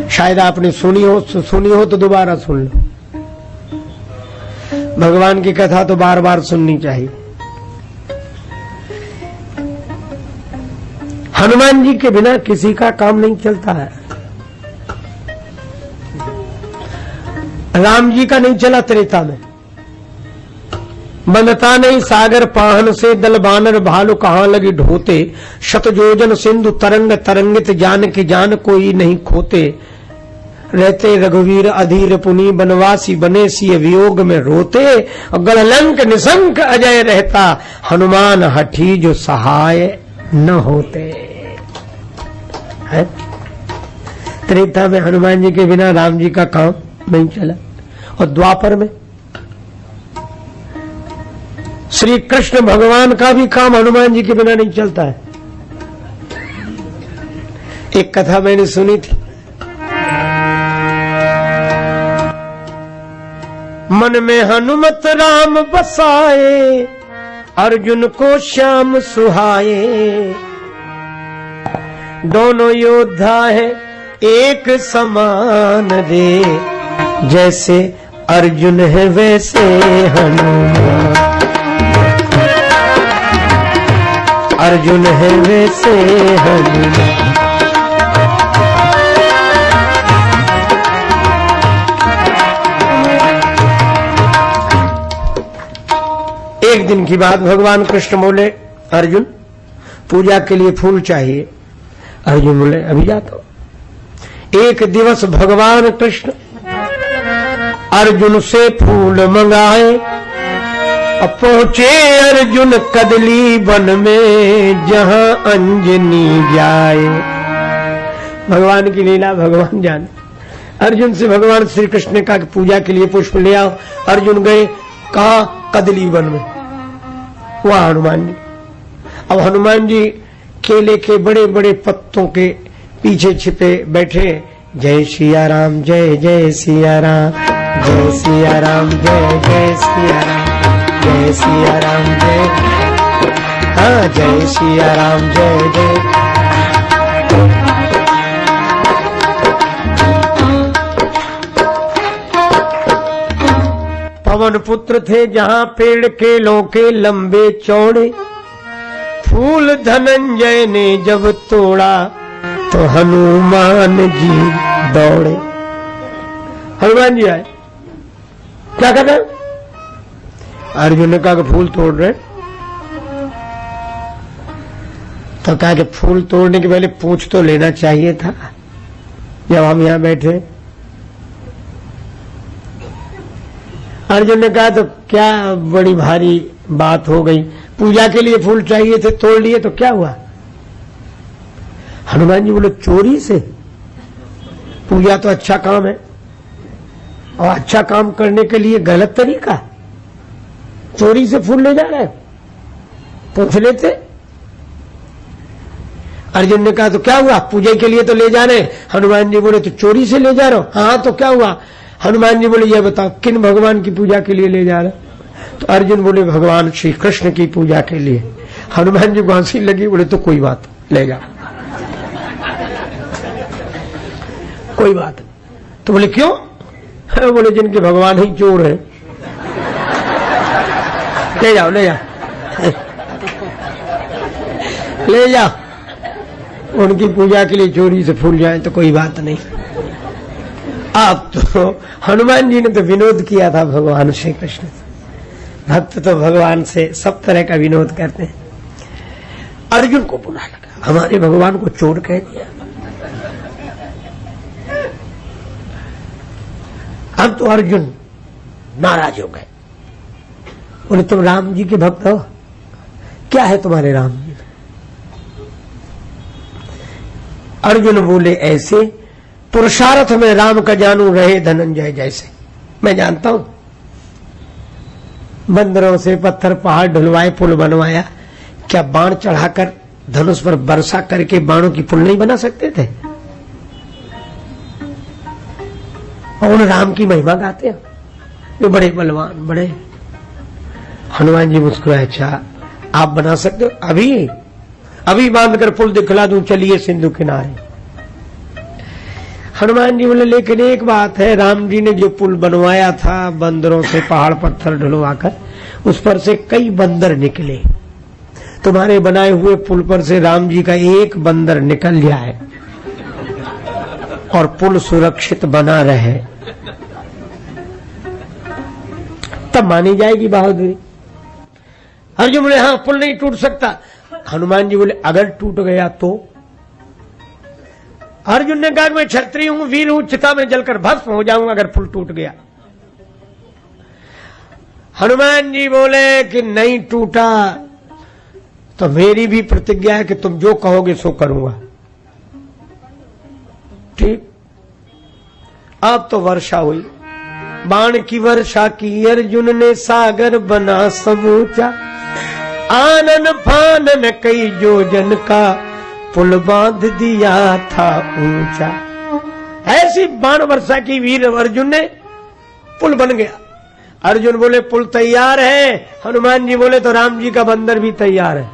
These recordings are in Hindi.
शायद आपने सुनी हो तो दोबारा सुन लो। भगवान की कथा तो बार बार सुननी चाहिए। हनुमान जी के बिना किसी का काम नहीं चलता है। राम जी का नहीं चला त्रेता में, बनता नहीं सागर पाहन से, दल बानर भालू कहां लगी ढोते, शतजोजन सिंधु तरंग तरंगित, जान की जान कोई नहीं खोते, रहते रघुवीर अधीर पुनी, बनवासी बने सिय वियोग में रोते, गढ़लंक निशंक अजय रहता, हनुमान हठी जो सहाय न होते। है? त्रेता में हनुमान जी के बिना राम जी का काम नहीं चला। और द्वापर में श्री कृष्ण भगवान का भी काम हनुमान जी के बिना नहीं चलता है। एक कथा मैंने सुनी थी। मन में हनुमत राम बसाए, अर्जुन को श्याम सुहाए, दोनों योद्धा है एक समान रे, जैसे अर्जुन है वैसे हनुमान, अर्जुन है वैसे हनुमान। एक दिन की बात, भगवान कृष्ण बोले अर्जुन पूजा के लिए फूल चाहिए। अर्जुन बोले अभी जाता हूं। एक दिवस भगवान कृष्ण अर्जुन से फूल मंगाए, अब पहुंचे अर्जुन कदली वन में, जहां अंजनी जाए। भगवान की लीला भगवान जाने। अर्जुन से भगवान श्री कृष्ण ने कहा कि पूजा के लिए पुष्प ले आओ। अर्जुन गए कहा कदली वन में, वहां हनुमान जी। अब हनुमान जी केले के बड़े बड़े पत्तों के पीछे छिपे बैठे, जय सिया राम जय जय सिया राम, जय सिया राम जय जय सिया राम, जय सिया राम जय, हाँ जय सिया राम जय जय। पवन पुत्र थे जहां पेड़ केलों के लंबे चौड़े, फूल धनंजय ने जब तोड़ा तो हनुमान जी दौड़े। हनुमान जी आए, क्या कर रहे? अर्जुन ने कहा कि फूल तोड़ रहे। तो कहा कि फूल तोड़ने के पहले पूछ तो लेना चाहिए था जब हम यहां बैठे। अर्जुन ने कहा तो क्या बड़ी भारी बात हो गई, पूजा के लिए फूल चाहिए थे, तोड़ लिए तो क्या हुआ? हनुमान जी बोले चोरी से? पूजा तो अच्छा काम है और अच्छा काम करने के लिए गलत तरीका, चोरी से फूल ले जा रहे, पूछ लेते। अर्जुन ने कहा तो क्या हुआ, पूजा के लिए तो ले जा रहे। हनुमान जी बोले तो चोरी से ले जा रहे हो? हाँ तो क्या हुआ? हनुमान जी बोले ये बताओ किन भगवान की पूजा के लिए ले जा रहे? तो अर्जुन बोले भगवान श्री कृष्ण की पूजा के लिए। हनुमान जी को हंसी लगी, बोले तो कोई बात ले जा, कोई बात। तो बोले क्यों? बोले जिनके भगवान ही चोर है, ले जाओ ले जाओ ले जाओ, उनकी पूजा के लिए चोरी से फूल जाए तो कोई बात नहीं। आप तो हनुमान जी ने तो विनोद किया था भगवान श्री कृष्ण से। भक्त तो भगवान से सब तरह का विनोद करते हैं। अर्जुन को बुरा लगा, हमारे भगवान को चोर कह दिया। अब तो अर्जुन नाराज हो गए, बोले तुम राम जी के भक्त हो, क्या है तुम्हारे राम जी? अर्जुन बोले ऐसे पुरुषार्थ में राम का जानू रहे धनंजय जैसे। मैं जानता हूं, बंदरों से पत्थर पहाड़ ढुलवाए, पुल बनवाया, क्या बाण चढ़ाकर धनुष पर वर्षा करके बाणों की पुल नहीं बना सकते थे? और उन राम की महिमा गाते हैं, वे बड़े बलवान बड़े। हनुमान जी मुस्कुराए, अच्छा आप बना सकते हो? अभी अभी बांध कर पुल दिखला दूं, चलिए सिंधु किनारे। हनुमान जी बोले लेकिन एक बात है, राम जी ने जो पुल बनवाया था बंदरों से, पहाड़ पत्थर ढुलवाकर, उस पर से कई बंदर निकले। तुम्हारे बनाए हुए पुल पर से राम जी का एक बंदर निकल जाए और पुल सुरक्षित बना रहे, तब मानी जाएगी बहादुरी। अर्जुन बोले हाँ पुल नहीं टूट सकता। हनुमान जी बोले अगर टूट गया तो? अर्जुन ने कहा मैं क्षत्रिय हूं, वीर हूं, चिता में जलकर भस्म हो जाऊंगा अगर पुल टूट गया। हनुमान जी बोले कि नहीं टूटा तो मेरी भी प्रतिज्ञा है कि तुम जो कहोगे सो करूंगा। ठीक। अब तो वर्षा हुई, बाण की वर्षा की अर्जुन ने, सागर बना समूचा, आनन फानन कई योजन का, पुल बांध दिया था ऊंचा। ऐसी बाण वर्षा की वीर अर्जुन ने, पुल बन गया। अर्जुन बोले पुल तैयार है, हनुमान जी बोले तो राम जी का बंदर भी तैयार है।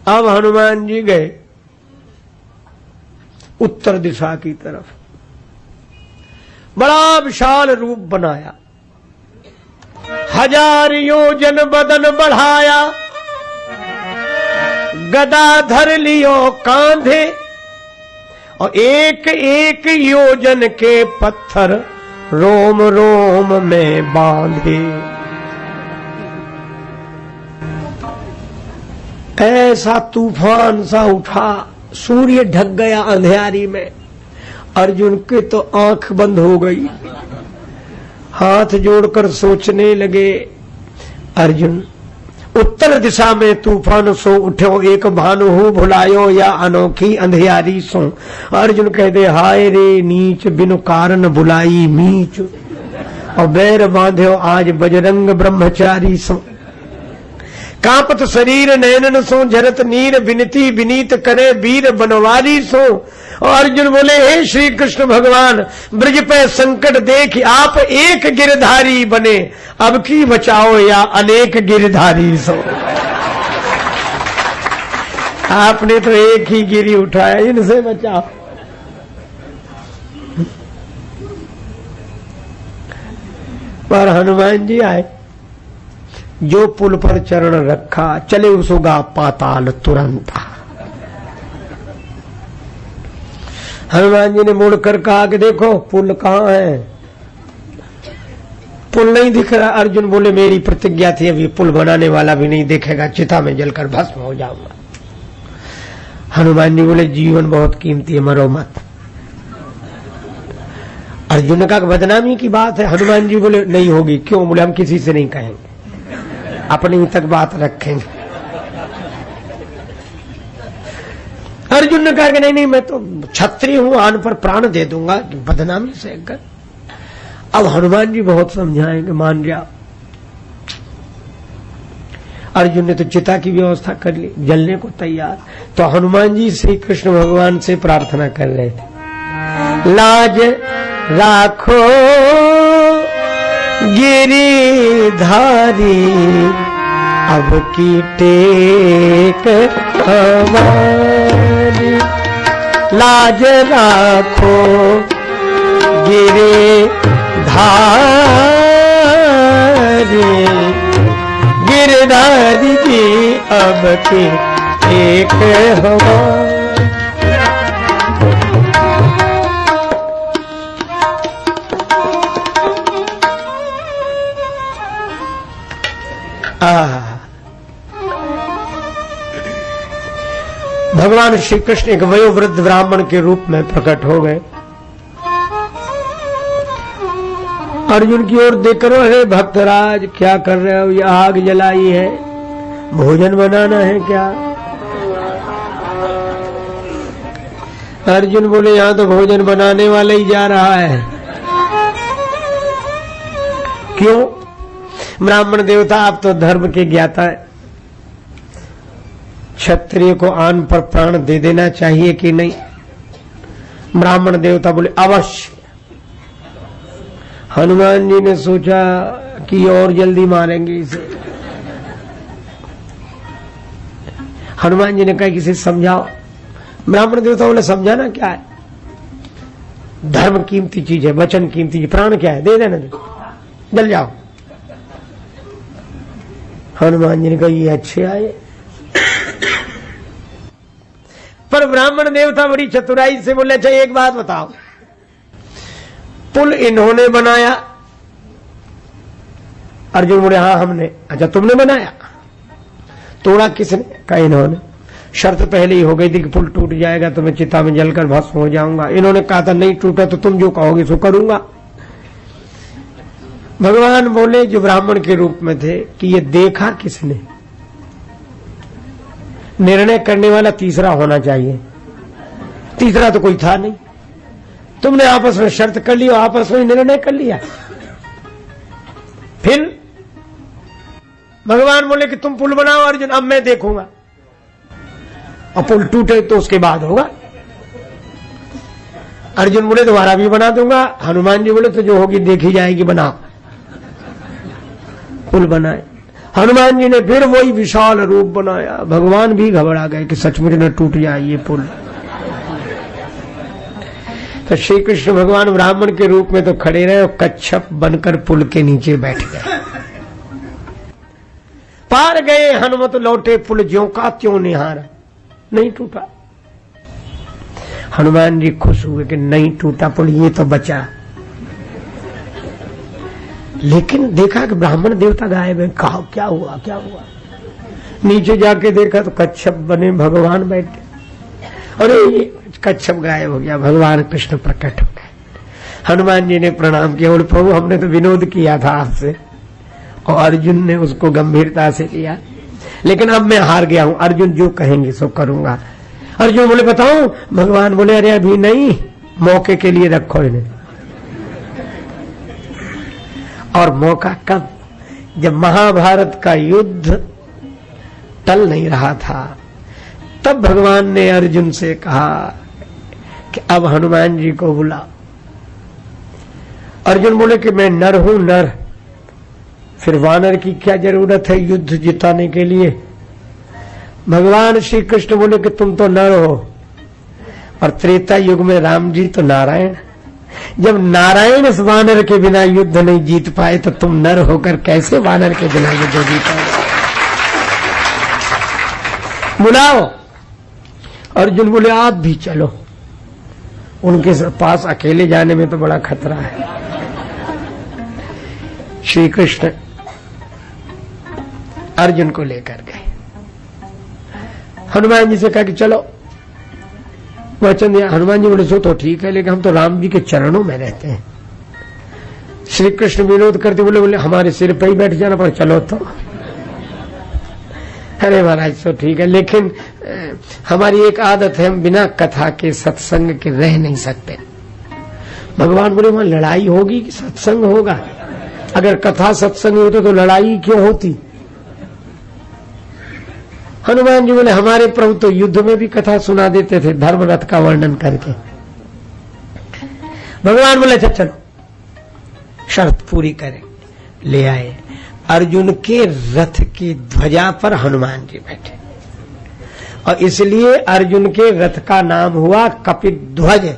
अब हनुमान जी गए उत्तर दिशा की तरफ, बड़ा विशाल रूप बनाया, 1000 योजन बदन बढ़ाया, गदा धर लियो कांधे, और एक एक योजन के पत्थर रोम रोम में बांधे। ऐसा तूफान सा उठा, सूर्य ढक गया अंधेरी में। अर्जुन के तो आंख बंद हो गई, हाथ जोड़कर सोचने लगे। अर्जुन उत्तर दिशा में तूफान सो उठो, एक भानु हूं भुलायो या अनोखी अंधियारी सो। अर्जुन कहते हाय रे नीच, बिनु कारण बुलाई मीच, और बैर बांध्यो आज बजरंग ब्रह्मचारी सो। कांपत शरीर नयनन सो, झरत नीर बिनती विनीत करे वीर बनवारी सो। और अर्जुन बोले हे श्री कृष्ण भगवान, ब्रज पे संकट देख आप एक गिरधारी बने, अब की बचाओ या अनेक गिरधारी सो। आपने तो एक ही गिरी उठाया, इनसे बचाओ। पर हनुमान जी आए, जो पुल पर चरण रखा, चले उसोगा पाताल तुरंत। हनुमान जी ने मुड़कर कहा कि देखो पुल कहां है, पुल नहीं दिख रहा। अर्जुन बोले मेरी प्रतिज्ञा थी, अभी पुल बनाने वाला भी नहीं देखेगा, चिता में जलकर भस्म हो जाऊंगा। हनुमान जी बोले जीवन बहुत कीमती है, मरो मत। अर्जुन ने कहा बदनामी की बात है। हनुमान जी बोले नहीं होगी। क्यों? बोले हम किसी से नहीं कहेंगे, अपनी तक बात रखेंगे। अर्जुन ने कहा कि नहीं नहीं मैं तो क्षत्रिय हूं, आन पर प्राण दे दूंगा, बदनामी से कर। अब हनुमान जी बहुत समझाएंगे, मान जाओ। अर्जुन ने तो चिता की व्यवस्था कर ली, जलने को तैयार। तो हनुमान जी श्री कृष्ण भगवान से प्रार्थना कर रहे थे, लाज राखो गिरिधारी, अब की टेक हमारी। लाज राखो गिरिधारी, गिरधारी की अब की टेक हमारी। भगवान श्री कृष्ण एक वयोवृद्ध ब्राह्मण के रूप में प्रकट हो गए। अर्जुन की ओर देखकर, हे भक्तराज क्या कर रहे हो? ये आग जलाई है, भोजन बनाना है क्या? अर्जुन बोले यहां तो भोजन बनाने वाला ही जा रहा है। क्यों? ब्राह्मण देवता आप तो धर्म के ज्ञाता है, क्षत्रिय को आन पर प्राण दे देना चाहिए कि नहीं? ब्राह्मण देवता बोले अवश्य। हनुमान जी ने सोचा कि और जल्दी मारेंगे इसे। हनुमान जी ने कहा कि इसे समझाओ। ब्राह्मण देवता बोले समझाना क्या है, धर्म कीमती चीज है, वचन कीमती चीज, प्राण क्या है, दे देना, जल जाओ। हनुमान जी ने कहा ये अच्छे आए। पर ब्राह्मण देवता बड़ी चतुराई से बोले अच्छा एक बात बताओ, पुल इन्होंने बनाया? अर्जुन बोले हाँ हमने। अच्छा तुमने बनाया? तोड़ा किसने? कहा इन्होंने। शर्त पहले ही हो गई थी कि पुल टूट जाएगा तो मैं चिता में जलकर भस्म हो जाऊंगा। इन्होंने कहा था नहीं टूटा तो तुम जो कहोगे सो करूंगा। भगवान बोले जो ब्राह्मण के रूप में थे कि ये देखा किसने? निर्णय करने वाला तीसरा होना चाहिए, तीसरा तो कोई था नहीं। तुमने आपस में शर्त कर ली और आपस में निर्णय कर लिया। फिर भगवान बोले कि तुम पुल बनाओ अर्जुन, अब मैं देखूंगा, और पुल टूटे तो उसके बाद होगा। अर्जुन बोले दोबारा भी बना दूंगा। हनुमान जी बोले तो जो होगी देखी जाएगी, बनाओ। पुल बनाए। हनुमान जी ने फिर वही विशाल रूप बनाया। भगवान भी घबरा गए कि सचमुच न टूट जाए ये पुल। तो श्री कृष्ण भगवान ब्राह्मण के रूप में तो खड़े रहे और कच्छप बनकर पुल के नीचे बैठ गए। पार गए, हनुमत लौटे, पुल ज्यों का त्यों निहारा, नहीं टूटा। हनुमान जी खुश हुए कि नहीं टूटा पुल, ये तो बचा। लेकिन देखा कि ब्राह्मण देवता गायब है। कहा क्या हुआ क्या हुआ? नीचे जाके देखा तो कच्छप बने भगवान बैठे। अरे ये कच्छप गायब हो गया, भगवान कृष्ण प्रकट हो गए। हनुमान जी ने प्रणाम किया, बोले प्रभु हमने तो विनोद किया था आपसे, और अर्जुन ने उसको गंभीरता से लिया, लेकिन अब मैं हार गया हूं, अर्जुन जो कहेंगे सो करूंगा। अर्जुन बोले बताऊं? भगवान बोले अरे अभी नहीं, मौके के लिए रखो इन्हें। और मौका कब? जब महाभारत का युद्ध टल नहीं रहा था, तब भगवान ने अर्जुन से कहा कि अब हनुमान जी को बुला। अर्जुन बोले कि मैं नर हूं, नर, फिर वानर की क्या जरूरत है युद्ध जिताने के लिए? भगवान श्री कृष्ण बोले कि तुम तो नर हो, और त्रेता युग में राम जी तो नारायण। जब नारायण इस वानर के बिना युद्ध नहीं जीत पाए तो तुम नर होकर कैसे वानर के बिना युद्ध जीतोगे? बुलाओ। अर्जुन बोले आप भी चलो, उनके पास अकेले जाने में तो बड़ा खतरा है। श्री कृष्ण अर्जुन को लेकर गए। हनुमान जी से कहा कि चलो, वचन दिया। हनुमान जी बोले सो तो ठीक है, लेकिन हम तो राम जी के चरणों में रहते हैं। श्री कृष्ण विनोद करते बोले हमारे सिर पर ही बैठ जाना पर चलो तो। अरे महाराज सो ठीक है, लेकिन हमारी एक आदत है, हम बिना कथा के सत्संग के रह नहीं सकते। भगवान बोले वहां लड़ाई होगी कि सत्संग होगा? अगर कथा सत्संग होते तो लड़ाई क्यों होती? हनुमान जी बोले हमारे प्रभु तो युद्ध में भी कथा सुना देते थे, धर्म रथ का वर्णन करके। भगवान बोले अच्छा चलो, शर्त पूरी करें। ले आए। अर्जुन के रथ की ध्वजा पर हनुमान जी बैठे, और इसलिए अर्जुन के रथ का नाम हुआ कपिध्वज।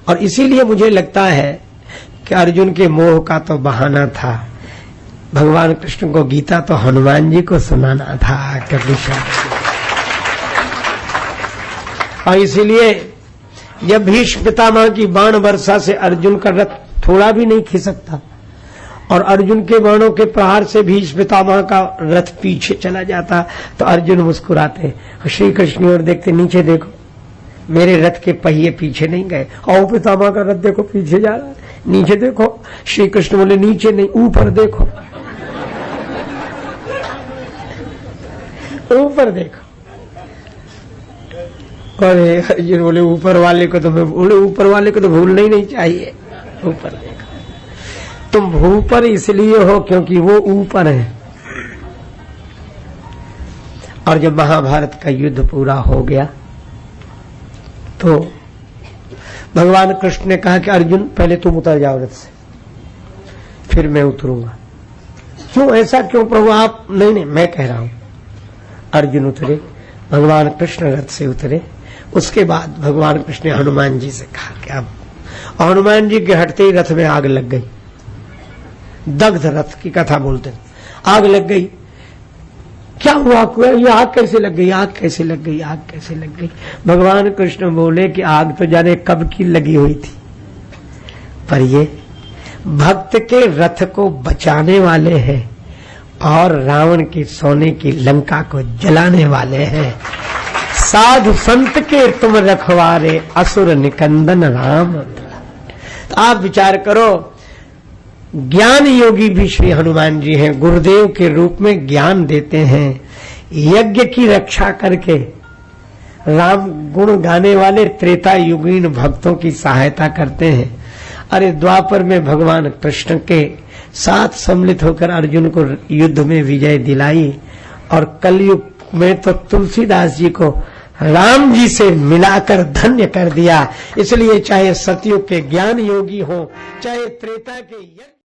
और इसीलिए मुझे लगता है कि अर्जुन के मोह का तो बहाना था, भगवान कृष्ण को गीता तो हनुमान जी को सुनाना था कभी। और इसीलिए जब भीष्म पितामह की बाण वर्षा से अर्जुन का रथ थोड़ा भी नहीं खिसकता, और अर्जुन के बाणों के प्रहार से भीष्म पितामह का रथ पीछे चला जाता, तो अर्जुन मुस्कुराते, श्री कृष्ण और देखते नीचे देखो मेरे रथ के पहिए पीछे नहीं गए, और पितामह का रथ देखो पीछे जा रहा है, नीचे देखो। श्री कृष्ण बोले नीचे नहीं ऊपर देखो, ऊपर देखो। अरे अर्जुन बोले ऊपर वाले को तो मैं बोले ऊपर वाले को तो भूलना ही नहीं चाहिए, ऊपर देखो। तुम भूपर इसलिए हो क्योंकि वो ऊपर है। और जब महाभारत का युद्ध पूरा हो गया तो भगवान कृष्ण ने कहा कि अर्जुन पहले तुम उतर जाओ रथ से, फिर मैं उतरूंगा। क्यों ऐसा क्यों प्रभु आप? नहीं मैं कह रहा हूं। अर्जुन उतरे, भगवान कृष्ण रथ से उतरे, उसके बाद भगवान कृष्ण ने हनुमान जी से कहा कि अब, हनुमान जी के हटते ही रथ में आग लग गई। दग्ध रथ की कथा बोलते हैं, आग लग गई। क्या हुआ, ये आग कैसे लग गई, आग कैसे लग गई, आग कैसे लग गई? भगवान कृष्ण बोले कि आग तो जाने कब की लगी हुई थी, पर ये भक्त के रथ को बचाने वाले हैं और रावण की सोने की लंका को जलाने वाले हैं। साधु संत के तुम रखवारे, असुर निकंदन राम। तो आप विचार करो, ज्ञान योगी भी श्री हनुमान जी हैं, गुरुदेव के रूप में ज्ञान देते हैं, यज्ञ की रक्षा करके राम गुण गाने वाले त्रेता युगीन भक्तों की सहायता करते हैं। अरे द्वापर में भगवान कृष्ण के साथ सम्मिलित होकर अर्जुन को युद्ध में विजय दिलाई, और कलयुग में तो तुलसीदास जी को राम जी से मिलाकर धन्य कर दिया। इसलिए चाहे सतयुग के ज्ञान योगी हो, चाहे त्रेता के